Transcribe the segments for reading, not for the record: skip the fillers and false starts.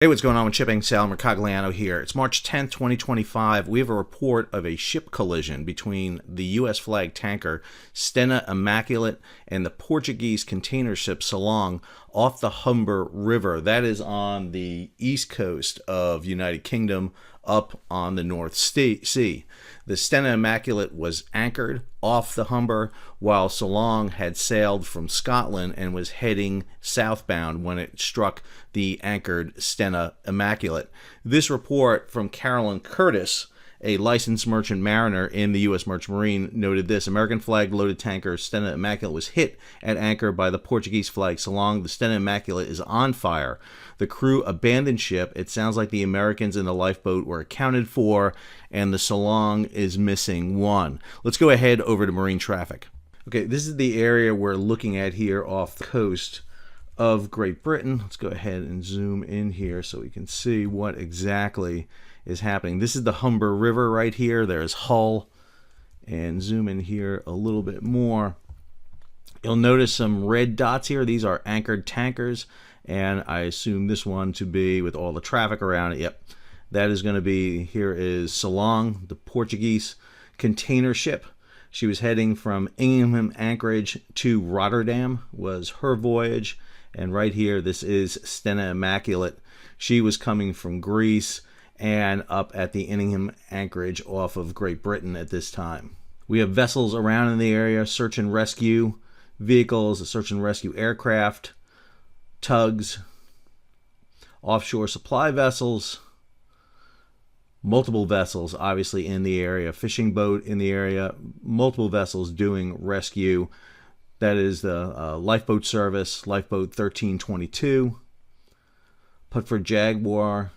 Hey, what's going on with shipping? Sal Mercogliano here. It's March 10th, 2025. We have a report of a ship collision between the U.S. flag tanker Stena Immaculate and the Portuguese container ship Solong off the Humber River. That is on the east coast of United Kingdom, up on the North Sea. The Stena Immaculate was anchored off the Humber, while Solong had sailed from Scotland and was heading southbound when it struck the anchored Stena Immaculate. This report from Carolyn Curtis, a licensed merchant mariner in the U.S. Merchant Marine, noted this: American flag loaded tanker Stena Immaculate was hit at anchor by the Portuguese flag Solong. The Stena Immaculate is on fire. The crew abandoned ship. It sounds like the Americans in the lifeboat were accounted for, and the Solong is missing one. Let's go ahead over to marine traffic. Okay, this is the area we're looking at here off the coast of Great Britain. Let's go ahead and zoom in here so we can see what exactly is happening. This is the Humber River right here. There's Hull, and zoom in here a little bit more. You'll notice some red dots here. These are anchored tankers, and I assume this one to be, with all the traffic around it, yep, that is going to be, here is Solong, the Portuguese container ship. She was heading from Ingham anchorage to Rotterdam, was her voyage. And right here, this is Stena Immaculate. She was coming from Greece and up at the Ingham anchorage off of Great Britain at this time. We have vessels around in the area, search and rescue vehicles, a search and rescue aircraft, tugs, offshore supply vessels, multiple vessels obviously in the area, fishing boat in the area, multiple vessels doing rescue. That is the lifeboat service, lifeboat 1322, Putford Jaguar,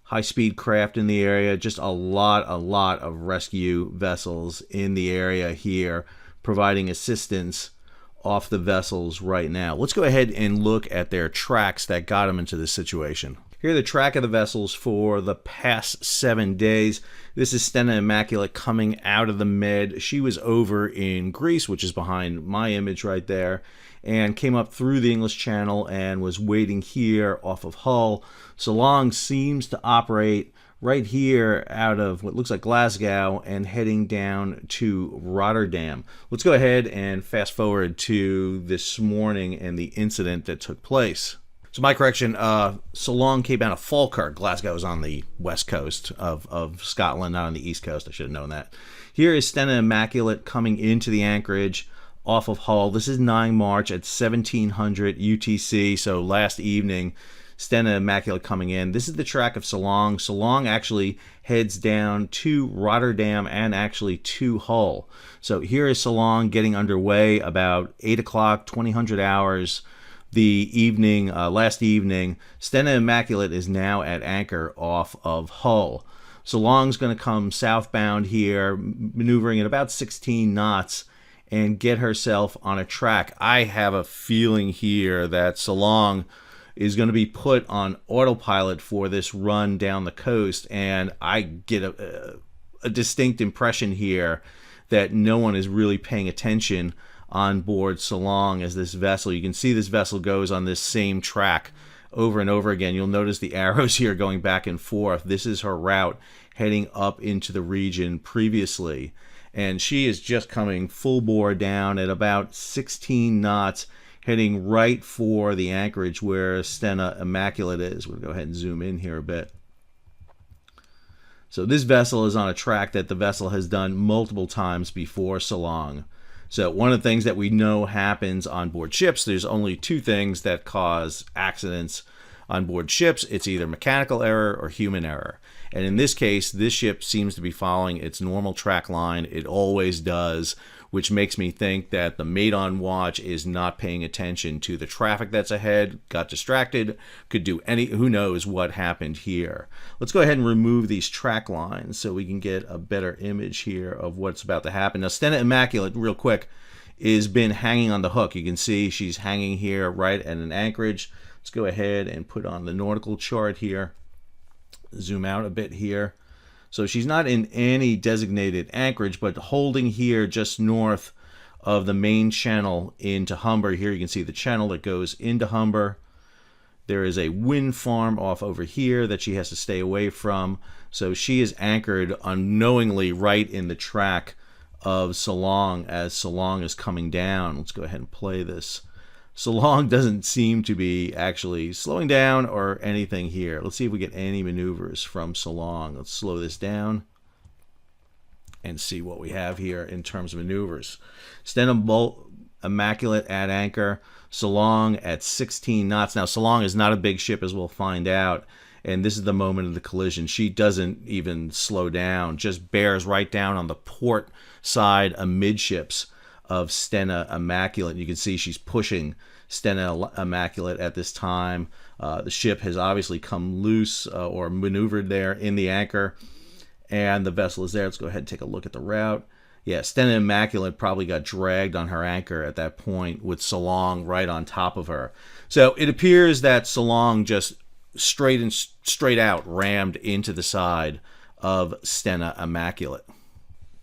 high-speed craft in the area, just a lot of rescue vessels in the area here providing assistance off the vessels right now. Let's go ahead and look at their tracks that got them into this situation. Here are the track of the vessels for the past 7 days. This is Stena Immaculate coming out of the Med. She was over in Greece, which is behind my image right there, and came up through the English Channel and was waiting here off of Hull. Solong seems to operate right here out of what looks like Glasgow and heading down to Rotterdam. Let's go ahead and fast forward to this morning and the incident that took place. So my correction, Solong came out of Falkirk. Glasgow is on the west coast of Scotland, not on the east coast. I should have known that. Here is Stena Immaculate coming into the anchorage off of Hull. This is 9 March at 1700 UTC, so last evening. Stena Immaculate coming in. This is the track of Solong. Solong actually heads down to Rotterdam and actually to Hull. So here is Solong getting underway about 8 o'clock, 2000 hours the evening, last evening. Stena Immaculate is now at anchor off of Hull. Solong's going to come southbound here, maneuvering at about 16 knots and get herself on a track. I have a feeling here that Solong is going to be put on autopilot for this run down the coast, and I get a distinct impression here that no one is really paying attention on board Solong as this vessel. You can see this vessel goes on this same track over and over again. You'll notice the arrows here going back and forth. This is her route heading up into the region previously, and she is just coming full bore down at about 16 knots, heading right for the anchorage where Stena Immaculate is. We'll go ahead and zoom in here a bit. So this vessel is on a track that the vessel has done multiple times before Solong. So one of the things that we know happens on board ships, there's only two things that cause accidents on board ships. It's either mechanical error or human error. And in this case, this ship seems to be following its normal track line. It always does, which makes me think that the mate on watch is not paying attention to the traffic that's ahead, got distracted, could do who knows what happened here. Let's go ahead and remove these track lines so we can get a better image here of what's about to happen. Now, Stena Immaculate, real quick, has been hanging on the hook. You can see she's hanging here right at an anchorage. Let's go ahead and put on the nautical chart here. Zoom out a bit here. So she's not in any designated anchorage, but holding here just north of the main channel into Humber. Here you can see the channel that goes into Humber. There is a wind farm off over here that she has to stay away from. So she is anchored unknowingly right in the track of Solong as Solong is coming down. Let's go ahead and play this. Solong doesn't seem to be actually slowing down or anything here. Let's see if we get any maneuvers from Solong. Let's slow this down and see what we have here in terms of maneuvers. Stena Immaculate at anchor, Solong at 16 knots. Now, Solong is not a big ship, as we'll find out, and this is the moment of the collision. She doesn't even slow down, just bears right down on the port side amidships of Stena Immaculate. You can see she's pushing Stena Immaculate at this time. The ship has obviously come loose or maneuvered there in the anchor, and the vessel is there. Let's go ahead and take a look at the route. Yeah, Stena Immaculate probably got dragged on her anchor at that point with Solong right on top of her. So it appears that Solong just straight out rammed into the side of Stena Immaculate.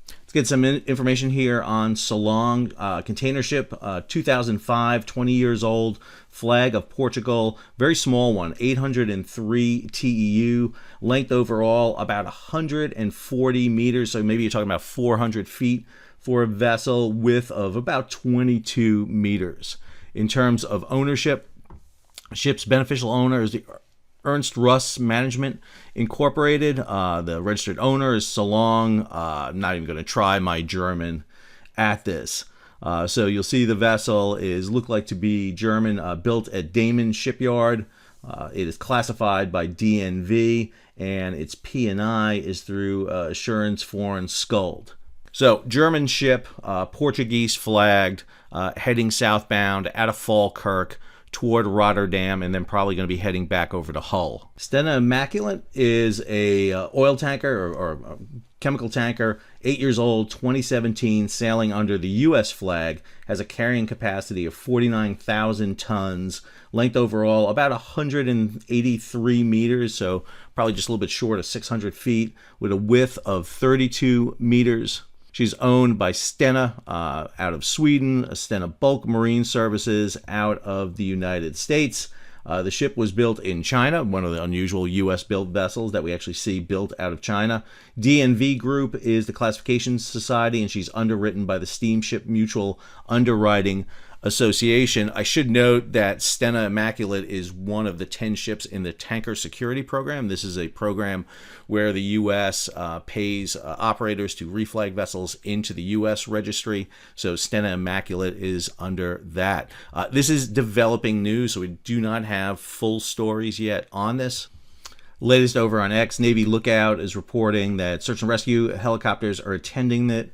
Let's get some information here on Solong. Container ship, 2005, 20 years old, flag of Portugal, very small one, 803 TEU, length overall about 140 meters, so maybe you're talking about 400 feet for a vessel, width of about 22 meters. In terms of ownership, ship's beneficial owner is the Ernst Russ Management Incorporated. The registered owner is Solong. I'm not even going to try my German at this. So you'll see the vessel look like to be German, built at Damen Shipyard. It is classified by DNV, and its P&I is through Assurance Foreign Skuld. So German ship, Portuguese flagged, heading southbound out of Falkirk toward Rotterdam, and then probably going to be heading back over to Hull. Stena Immaculate is a oil tanker or chemical tanker, 8 years old, 2017, sailing under the U.S. flag, has a carrying capacity of 49,000 tons, length overall about 183 meters, so probably just a little bit short of 600 feet, with a width of 32 meters. She's owned by Stena out of Sweden, Stena Bulk Marine Services out of the United States. The ship was built in China, one of the unusual U.S.-built vessels that we actually see built out of China. DNV Group is the classification society, and she's underwritten by the Steamship Mutual Underwriting Association. I should note that Stena Immaculate is one of the 10 ships in the Tanker Security Program. This is a program where the U.S. pays operators to reflag vessels into the U.S. registry. So Stena Immaculate is under that. This is developing news, so we do not have full stories yet on this. Latest over on X, Navy Lookout is reporting that search and rescue helicopters are attending it.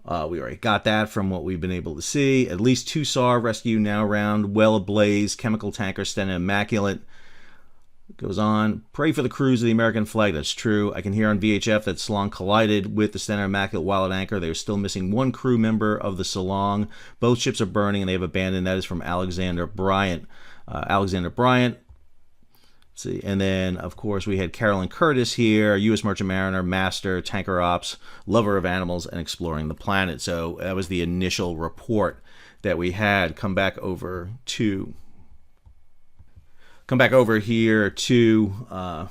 We already got that from what we've been able to see. At least 2 SAR rescue now around, well ablaze, chemical tanker Stena Immaculate. It goes on, pray for the crews of the American flag. That's true. I can hear on VHF that Solong collided with the Stena Immaculate while at anchor. They are still missing 1 crew member of the Solong. Both ships are burning and they have abandoned. That is from Alexander Bryant. See, and then of course we had Carolyn Curtis here, U.S. merchant mariner, master, tanker ops, lover of animals, and exploring the planet. So that was the initial report that we had. Come back over here to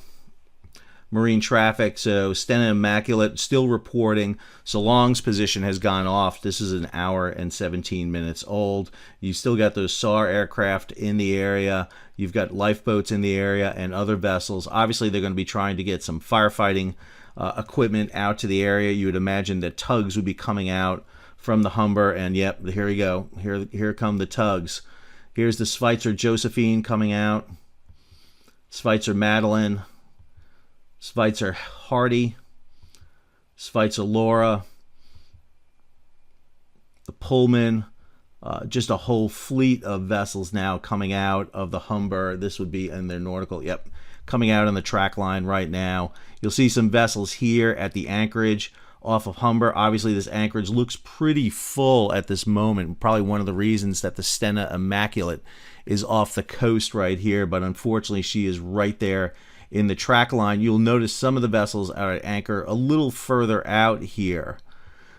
marine traffic. So Stena Immaculate still reporting. Solong's position has gone off. This is an hour and 17 minutes old. You still got those SAR aircraft in the area. You've got lifeboats in the area and other vessels. Obviously, they're going to be trying to get some firefighting equipment out to the area. You would imagine that tugs would be coming out from the Humber. And yep, here we go. Here come the tugs. Here's the Schweitzer Josephine coming out. Schweitzer Madeline. Schweitzer Hardy, Schweitzer Laura, the Pullman, just a whole fleet of vessels now coming out of the Humber. This would be in their nautical, coming out on the track line right now. You'll see some vessels here at the anchorage off of Humber. Obviously, this anchorage looks pretty full at this moment. Probably one of the reasons that the Stena Immaculate is off the coast right here, but unfortunately, she is right there in the track line. You'll notice some of the vessels are at anchor a little further out here.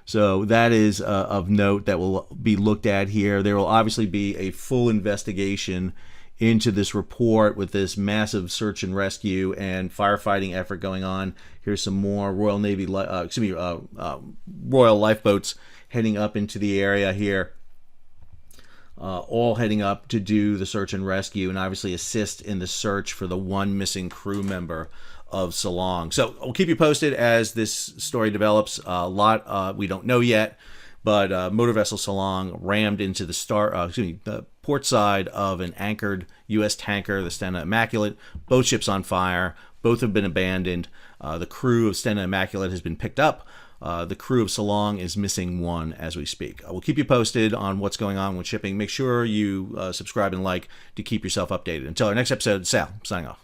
So that is of note that will be looked at here. There will obviously be a full investigation into this report with this massive search and rescue and firefighting effort going on. Here's some more Royal Navy, Royal lifeboats heading up into the area here. All heading up to do the search and rescue and obviously assist in the search for the one missing crew member of Solong. So we'll keep you posted as this story develops. A lot we don't know yet, but motor vessel Solong rammed into the port side of an anchored U.S. tanker, the Stena Immaculate. Both ships on fire. Both have been abandoned. The crew of Stena Immaculate has been picked up. The crew of Solong is missing one as we speak. We'll keep you posted on what's going on with shipping. Make sure you subscribe and like to keep yourself updated. Until our next episode, Sal, signing off.